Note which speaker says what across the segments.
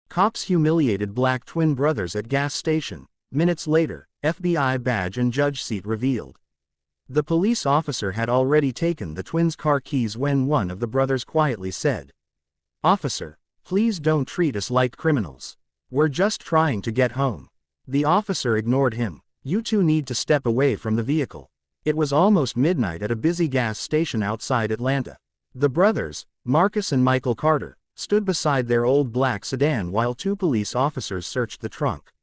Speaker 1: Cops humiliated black twin brothers at gas station. Minutes later, FBI badge and judge seat revealed. The police officer had already taken the twins' car keys when one of the brothers quietly said, "Officer, please don't treat us like criminals. We're just trying to get home." The officer ignored him. "You two need to step away from the vehicle." It was almost midnight at a busy gas station outside Atlanta. The brothers, Marcus and Michael Carter, stood beside their old black sedan while two police officers searched the trunk.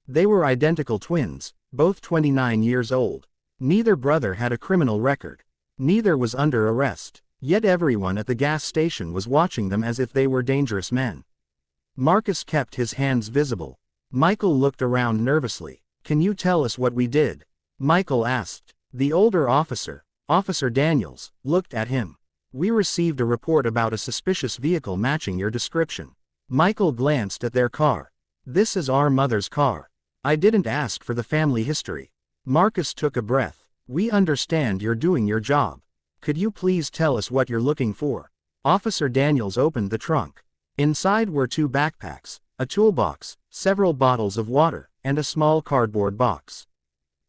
Speaker 1: They were identical twins, both 29 years old. Neither brother had a criminal record. Neither was under arrest. Yet everyone at the gas station was watching them as if they were dangerous men. Marcus kept his hands visible. Michael looked around nervously. "Can you tell us what we did?" Michael asked. The older officer, Officer Daniels, looked at him. "We received a report about a suspicious vehicle matching your description." Michael glanced at their car. "This is our mother's car. I didn't ask for the family history." Marcus took a breath. "We understand you're doing your job. Could you please tell us what you're looking for?" Officer Daniels opened the trunk. Inside were two backpacks, a toolbox, several bottles of water, and a small cardboard box.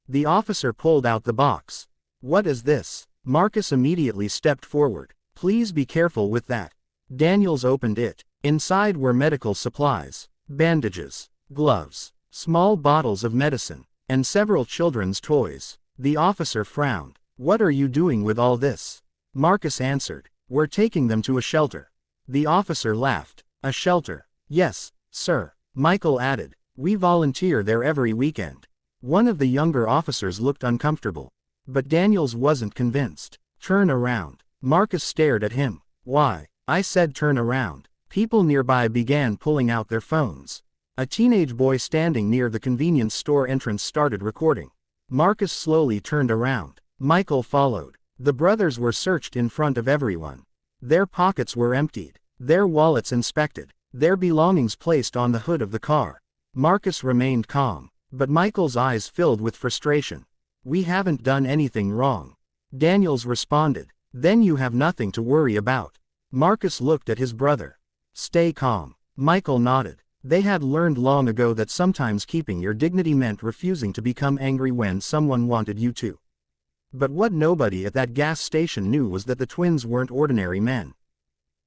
Speaker 1: The officer pulled out the box. "What is this?" Marcus immediately stepped forward. "Please be careful with that." Daniels opened it. Inside were medical supplies, bandages, gloves, small bottles of medicine, and several children's toys. The officer frowned. "What are you doing with all this?" Marcus answered, "We're taking them to a shelter." The officer laughed. "A shelter?" "Yes, sir." Michael added, "We volunteer there every weekend." One of the younger officers looked uncomfortable. But Daniels wasn't convinced. "Turn around." Marcus stared at him. "Why?" "I said turn around." People nearby began pulling out their phones. A teenage boy standing near the convenience store entrance started recording. Marcus slowly turned around. Michael followed. The brothers were searched in front of everyone. Their pockets were emptied, their wallets inspected, their belongings placed on the hood of the car. Marcus remained calm, but Michael's eyes filled with frustration. "We haven't done anything wrong." Daniels responded. "Then you have nothing to worry about." Marcus looked at his brother. "Stay calm." Michael nodded. They had learned long ago that sometimes keeping your dignity meant refusing to become angry when someone wanted you to. But what nobody at that gas station knew was that the twins weren't ordinary men.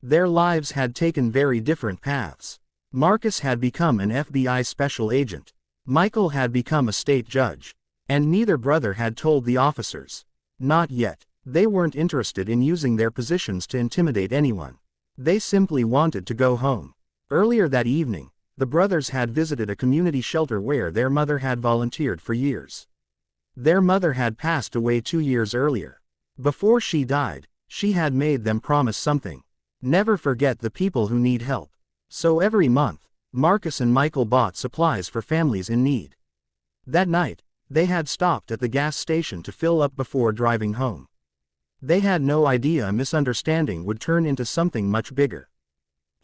Speaker 1: Their lives had taken very different paths. Marcus had become an FBI special agent. Michael had become a state judge. And neither brother had told the officers. Not yet. They weren't interested in using their positions to intimidate anyone. They simply wanted to go home. Earlier that evening, the brothers had visited a community shelter where their mother had volunteered for years. Their mother had passed away 2 years earlier. Before she died, she had made them promise something. Never forget the people who need help. So every month, Marcus and Michael bought supplies for families in need. That night, they had stopped at the gas station to fill up before driving home. They had no idea a misunderstanding would turn into something much bigger.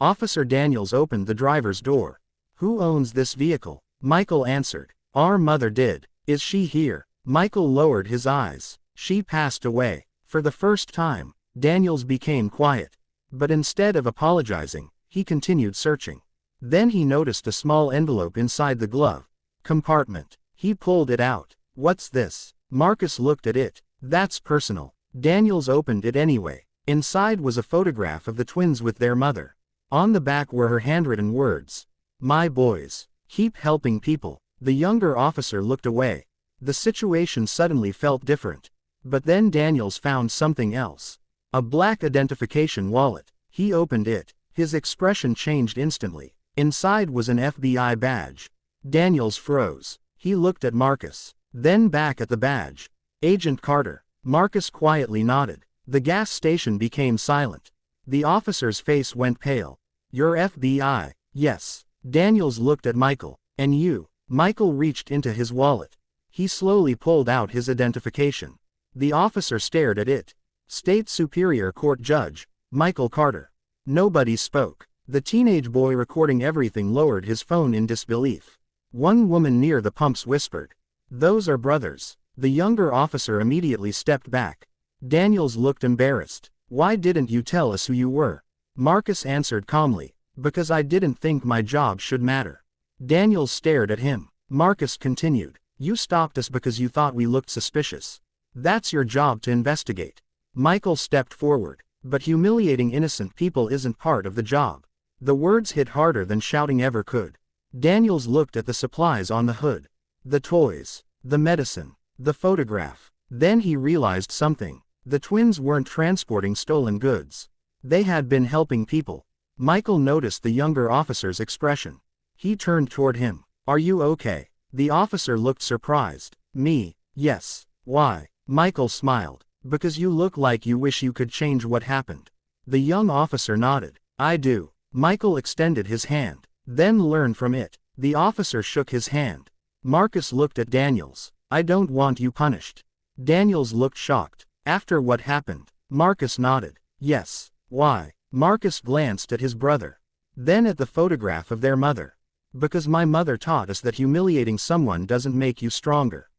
Speaker 1: Officer Daniels opened the driver's door. "Who owns this vehicle?" Michael answered. "Our mother did." "Is she here?" Michael lowered his eyes. "She passed away." For the first time, Daniels became quiet. But instead of apologizing, he continued searching. Then he noticed a small envelope inside the glove compartment. He pulled it out. "What's this?" Marcus looked at it. "That's personal." Daniels opened it anyway. Inside was a photograph of the twins with their mother. On the back were her handwritten words. "My boys. Keep helping people." The younger officer looked away. The situation suddenly felt different. But then Daniels found something else. A black identification wallet. He opened it. His expression changed instantly. Inside was an FBI badge. Daniels froze. He looked at Marcus. Then back at the badge. "Agent Carter." Marcus quietly nodded. The gas station became silent. The officer's face went pale. "You're FBI?" "Yes." Daniels looked at Michael. "And you?" Michael reached into his wallet. He slowly pulled out his identification. The officer stared at it. "State Superior Court Judge, Michael Carter." Nobody spoke. The teenage boy recording everything lowered his phone in disbelief. One woman near the pumps whispered, "Those are brothers." The younger officer immediately stepped back. Daniels looked embarrassed. "Why didn't you tell us who you were?" Marcus answered calmly, Because I didn't think my job should matter. Daniels stared at him. Marcus continued. You stopped us because you thought we looked suspicious. That's your job to investigate. Michael stepped forward. But humiliating innocent people isn't part of the job. The words hit harder than shouting ever could. Daniels looked at the supplies on the hood. The toys. The medicine. The photograph. Then he realized something. The twins weren't transporting stolen goods. They had been helping people. Michael noticed the younger officer's expression. He turned toward him. Are you okay? The officer looked surprised. Me? Yes. Why? Michael smiled. Because you look like you wish you could change what happened. The young officer nodded. I do. Michael extended his hand. Then learn from it. The officer shook his hand. Marcus looked at Daniels. I don't want you punished. Daniels looked shocked. After what happened? Marcus nodded. Yes. Why? Marcus glanced at his brother. Then at the photograph of their mother. Because my mother taught us that humiliating someone doesn't make you stronger.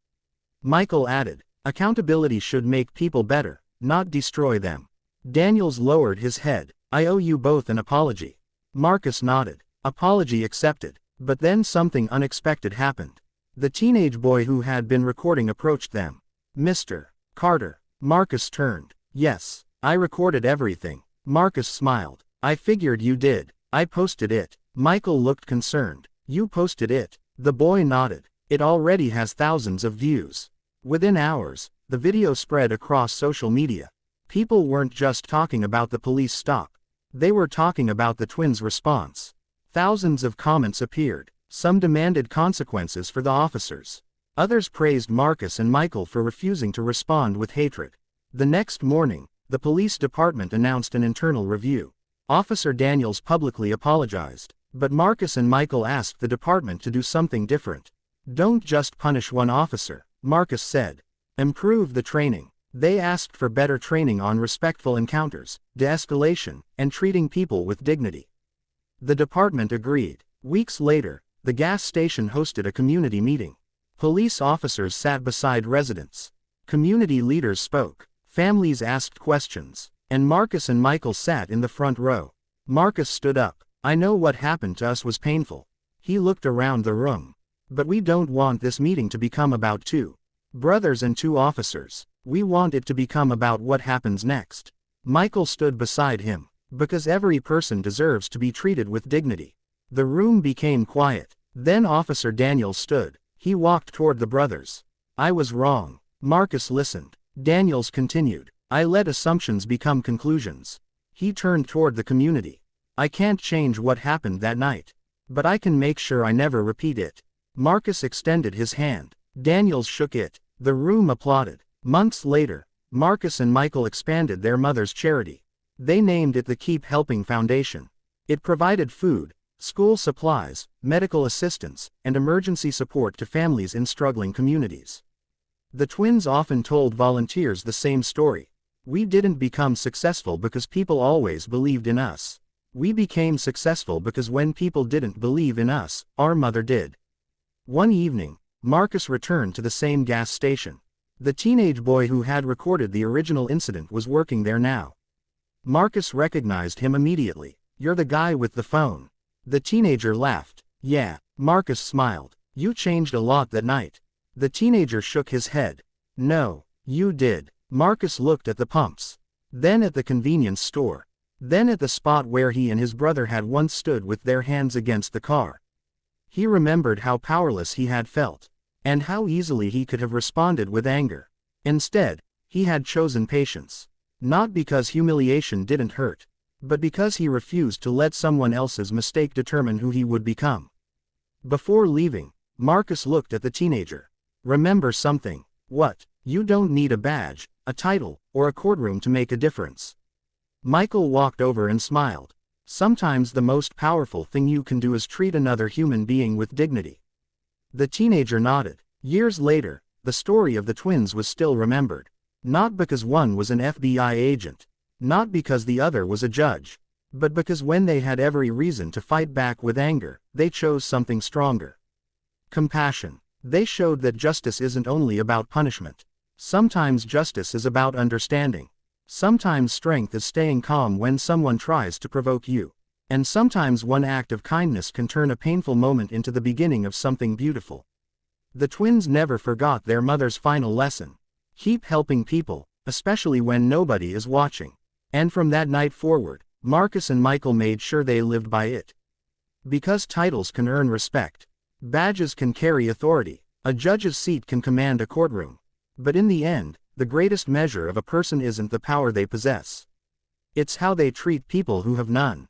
Speaker 1: Michael added. Accountability should make people better, not destroy them. Daniels lowered his head. I owe you both an apology. Marcus nodded. Apology accepted. But then something unexpected happened. The teenage boy who had been recording approached them. Mr. Carter. Marcus turned. Yes, I recorded everything. Marcus smiled. I figured you did. I posted it. Michael looked concerned. You posted it? The boy nodded. It already has thousands of views. Within hours, the video spread across social media. People weren't just talking about the police stop. They were talking about the twins' response. Thousands of comments appeared. Some demanded consequences for the officers. Others praised Marcus and Michael for refusing to respond with hatred. The next morning, the police department announced an internal review. Officer Daniels publicly apologized, but Marcus and Michael asked the department to do something different. Don't just punish one officer, Marcus said. Improve the training. They asked for better training on respectful encounters, de-escalation, and treating people with dignity. The department agreed. Weeks later, the gas station hosted a community meeting. Police officers sat beside residents. Community leaders spoke. Families asked questions. And Marcus and Michael sat in the front row. Marcus stood up. I know what happened to us was painful. He looked around the room. But we don't want this meeting to become about two brothers and two officers. We want it to become about what happens next. Michael stood beside him. Because every person deserves to be treated with dignity. The room became quiet. Then Officer Daniels stood. He walked toward the brothers. I was wrong. Marcus listened. Daniels continued. I let assumptions become conclusions. He turned toward the community. I can't change what happened that night. But I can make sure I never repeat it. Marcus extended his hand. Daniels shook it. The room applauded. Months later, Marcus and Michael expanded their mother's charity. They named it the Keep Helping Foundation. It provided food, school supplies, medical assistance, and emergency support to families in struggling communities. The twins often told volunteers the same story. We didn't become successful because people always believed in us. We became successful because when people didn't believe in us, our mother did. One evening, Marcus returned to the same gas station. The teenage boy who had recorded the original incident was working there now. Marcus recognized him immediately. You're the guy with the phone. The teenager laughed. Yeah. Marcus smiled. You changed a lot that night. The teenager shook his head. No, you did. Marcus looked at the pumps. Then at the convenience store. Then at the spot where he and his brother had once stood with their hands against the car. He remembered how powerless he had felt. And how easily he could have responded with anger. Instead, he had chosen patience. Not because humiliation didn't hurt, but because he refused to let someone else's mistake determine who he would become. Before leaving, Marcus looked at the teenager. Remember something. What? You don't need a badge, a title, or a courtroom to make a difference. Michael walked over and smiled. Sometimes the most powerful thing you can do is treat another human being with dignity. The teenager nodded. Years later, the story of the twins was still remembered. Not because one was an FBI agent. Not because the other was a judge. But because when they had every reason to fight back with anger, they chose something stronger. Compassion. They showed that justice isn't only about punishment. Sometimes justice is about understanding. Sometimes strength is staying calm when someone tries to provoke you. And sometimes one act of kindness can turn a painful moment into the beginning of something beautiful. The twins never forgot their mother's final lesson. Keep helping people, especially when nobody is watching. And from that night forward, Marcus and Michael made sure they lived by it. Because titles can earn respect. Badges can carry authority. A judge's seat can command a courtroom. But in the end, the greatest measure of a person isn't the power they possess. It's how they treat people who have none.